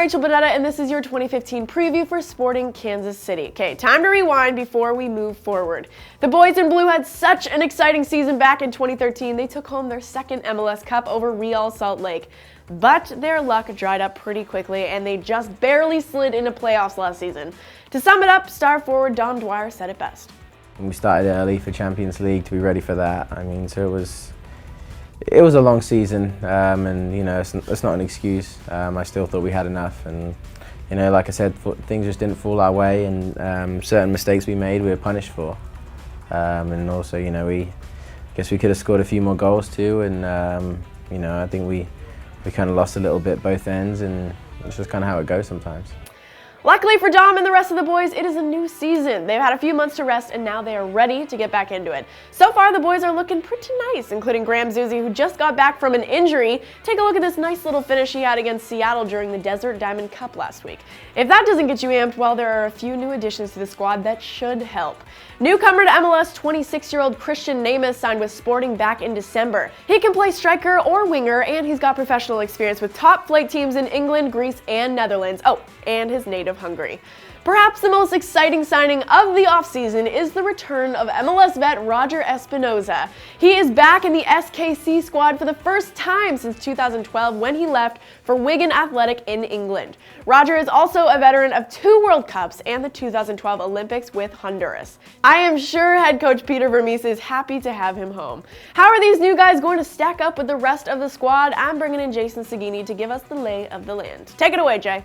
Rachel Bonnetta, and this is your 2015 preview for Sporting Kansas City. Okay, time to rewind before we move forward. The boys in blue had such an exciting season back in 2013. They took home their second MLS Cup over Real Salt Lake. But their luck dried up pretty quickly, and they just barely slid into playoffs last season. To sum it up, star forward Dom Dwyer said it best. We started early for Champions League to be ready for that. I mean, so it was a long season, and you know, it's not an excuse. I still thought we had enough, and you know, like I said, things just didn't fall our way, and certain mistakes we made, we were punished for. And also, you know, I guess we could have scored a few more goals too, and you know, I think we kind of lost a little bit both ends, and it's just kind of how it goes sometimes. Luckily for Dom and the rest of the boys, it is a new season. They've had a few months to rest, and now they are ready to get back into it. So far, the boys are looking pretty nice, including Graham Zusi, who just got back from an injury. Take a look at this nice little finish he had against Seattle during the Desert Diamond Cup last week. If that doesn't get you amped, well, there are a few new additions to the squad that should help. Newcomer to MLS, 26-year-old Christian Nemeth signed with Sporting back in December. He can play striker or winger, and he's got professional experience with top flight teams in England, Greece, and Netherlands. Oh, and his native Hungary. Perhaps the most exciting signing of the offseason is the return of MLS vet Roger Espinoza. He is back in the SKC squad for the first time since 2012 when he left for Wigan Athletic in England. Roger is also a veteran of 2 World Cups and the 2012 Olympics with Honduras. I am sure head coach Peter Vermes is happy to have him home. How are these new guys going to stack up with the rest of the squad? I'm bringing in Jason Saghini to give us the lay of the land. Take it away, Jay.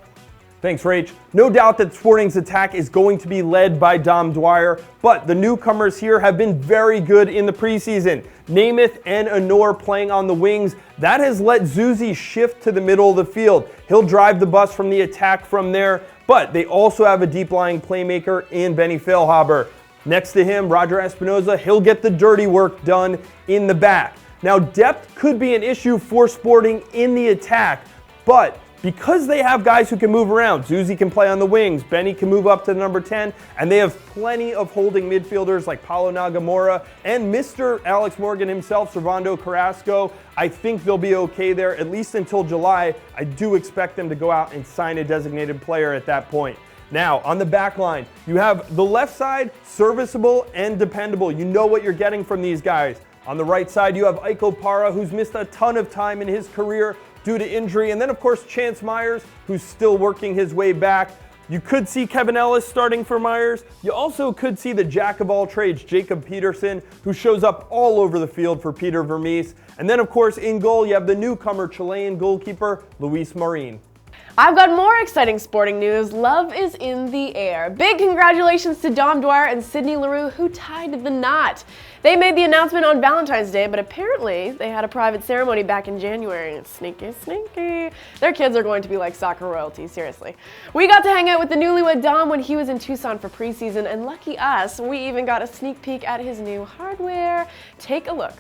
Thanks, Rach. No doubt that Sporting's attack is going to be led by Dom Dwyer, but the newcomers here have been very good in the preseason. Nemeth and Anor playing on the wings. That has let Zusi shift to the middle of the field. He'll drive the bus from the attack from there, but they also have a deep-lying playmaker in Benny Feilhaber. Next to him, Roger Espinoza, he'll get the dirty work done in the back. Now, depth could be an issue for Sporting in the attack, but because they have guys who can move around, Zusi can play on the wings, Benny can move up to number 10, and they have plenty of holding midfielders like Paulo Nagamura and Mr. Alex Morgan himself, Servando Carrasco. I think they'll be okay there, at least until July. I do expect them to go out and sign a designated player at that point. Now, on the back line, you have the left side, serviceable and dependable. You know what you're getting from these guys. On the right side, you have Aiko Para, who's missed a ton of time in his career due to injury. And then, of course, Chance Myers, who's still working his way back. You could see Kevin Ellis starting for Myers. You also could see the jack of all trades, Jacob Peterson, who shows up all over the field for Peter Vermes. And then, of course, in goal, you have the newcomer Chilean goalkeeper, Luis Marin. I've got more exciting sporting news. Love is in the air. Big congratulations to Dom Dwyer and Sydney Leroux, who tied the knot. They made the announcement on Valentine's Day, but apparently they had a private ceremony back in January. Sneaky, sneaky. Their kids are going to be like soccer royalty, seriously. We got to hang out with the newlywed Dom when he was in Tucson for preseason, and lucky us, we even got a sneak peek at his new hardware. Take a look.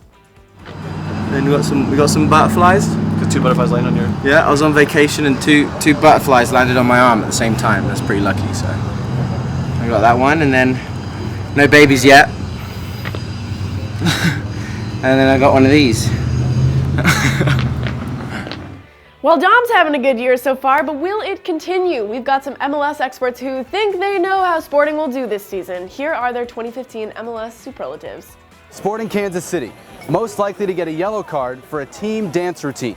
Then we got some butterflies. Got 2 butterflies landing on your... Yeah, I was on vacation and two butterflies landed on my arm at the same time. That's pretty lucky, so I got that one, and then no babies yet. And then I got one of these. Well, Dom's having a good year so far, but will it continue? We've got some MLS experts who think they know how Sporting will do this season. Here are their 2015 MLS superlatives. Sporting Kansas City, most likely to get a yellow card for a team dance routine.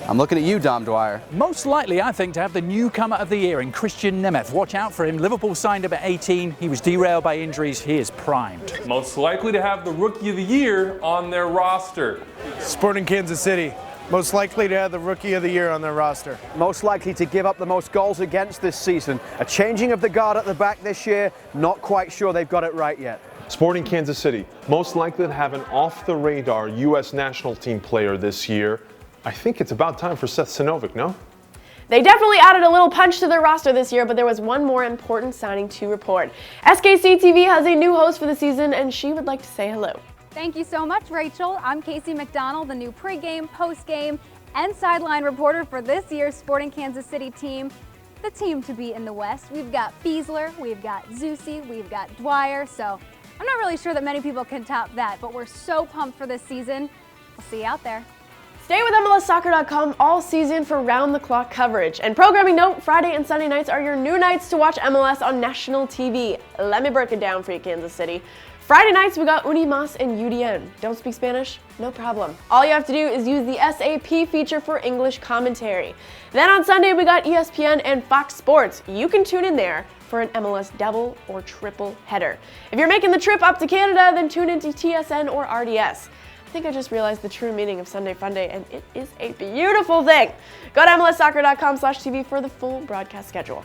I'm looking at you, Dom Dwyer. Most likely, I think, to have the newcomer of the year in Christian Nemeth. Watch out for him. Liverpool signed him at 18. He was derailed by injuries. He is primed. Most likely to have the Rookie of the Year on their roster. Sporting Kansas City, most likely to have the Rookie of the Year on their roster. Most likely to give up the most goals against this season. A changing of the guard at the back this year. Not quite sure they've got it right yet. Sporting Kansas City, most likely to have an off-the-radar U.S. national team player this year. I think it's about time for Seth Sinovic, no? They definitely added a little punch to their roster this year, but there was one more important signing to report. SKC TV has a new host for the season, and she would like to say hello. Thank you so much, Rachel. I'm Casey McDonald, the new pregame, postgame, and sideline reporter for this year's Sporting Kansas City team. The team to beat in the West. We've got Fiesler, we've got Zusi, we've got Dwyer, so I'm not really sure that many people can top that, but we're so pumped for this season. We'll see you out there. Stay with MLSsoccer.com all season for round-the-clock coverage. And programming note, Friday and Sunday nights are your new nights to watch MLS on national TV. Let me break it down for you, Kansas City. Friday nights, we got Unimas and UDN. Don't speak Spanish? No problem. All you have to do is use the SAP feature for English commentary. Then on Sunday, we got ESPN and Fox Sports. You can tune in there for an MLS double or triple header. If you're making the trip up to Canada, then tune into TSN or RDS. I think I just realized the true meaning of Sunday Funday, and it is a beautiful thing. Go to MLSsoccer.com/TV for the full broadcast schedule.